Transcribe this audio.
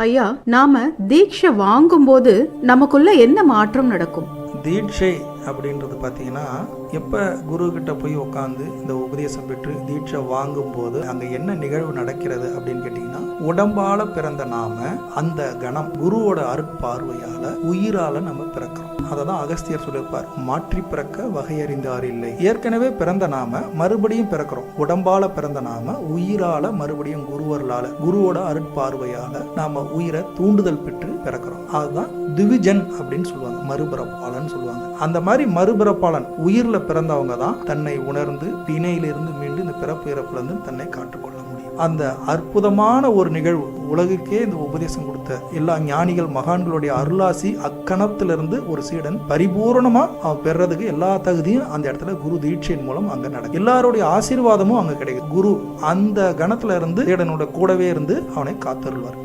ஐயா, நாம தீட்சை வாங்கும்போது நமக்குள்ள என்ன மாற்றம் நடக்கும்? தீட்சை அப்படின்றது பார்த்தீங்கன்னா, எப்போ குரு கிட்ட போய் உட்காந்து இந்த உபதேசம் பெற்று தீட்சை வாங்கும் போது அங்கே என்ன நிகழ்வு நடக்கிறது அப்படின்னு கேட்டிங்கன்னா, உடம்பால பிறந்த நாம அந்த கணம் குருவோட அருட்பார்வையால உயிரால நம்ம பிறக்கிறோம். அதை தான் அகஸ்தியர் சொல்லியிருப்பார், மாற்றி பிறக்க வகையறிந்தார் இல்லை. ஏற்கனவே பிறந்த நாம மறுபடியும் பிறக்கிறோம். உடம்பால பிறந்த நாம உயிரால மறுபடியும் குருவர்களால குருவோட அருட்பார்வையால நாம உயிரை தூண்டுதல் பெற்று பிறக்கிறோம். அதுதான் திவிஜன் அப்படின்னு சொல்லுவாங்க, மறுபிறப்பாளன் சொல்லுவாங்க. அந்த மாதிரி மறுபிறப்பாளன் உயிர்ல பிறந்தவங்க தான் தன்னை உணர்ந்து வினையிலிருந்து மீண்டு இந்த பிறப்பு இறப்புல இருந்து தன்னை காட்டுக்கொள்ள முடியும். அந்த அற்புதமான ஒரு நிகழ்வு உலகுக்கே இந்த உபதேசம் கொடுத்த எல்லா ஞானிகள் மகான்களுடைய அருளாசி அக்கணத்திலிருந்து ஒரு சீடன் பரிபூர்ணமா அவன் பெறதுக்கு எல்லா தகுதியும் அந்த இடத்துல குரு தீட்சையின் மூலம் அங்க நடக்கும். எல்லாருடைய ஆசீர்வாதமும் அங்க கிடைக்கும். குரு அந்த கணத்துல இருந்து சீடனோட கூடவே இருந்து அவனை காத்தருள்வார்.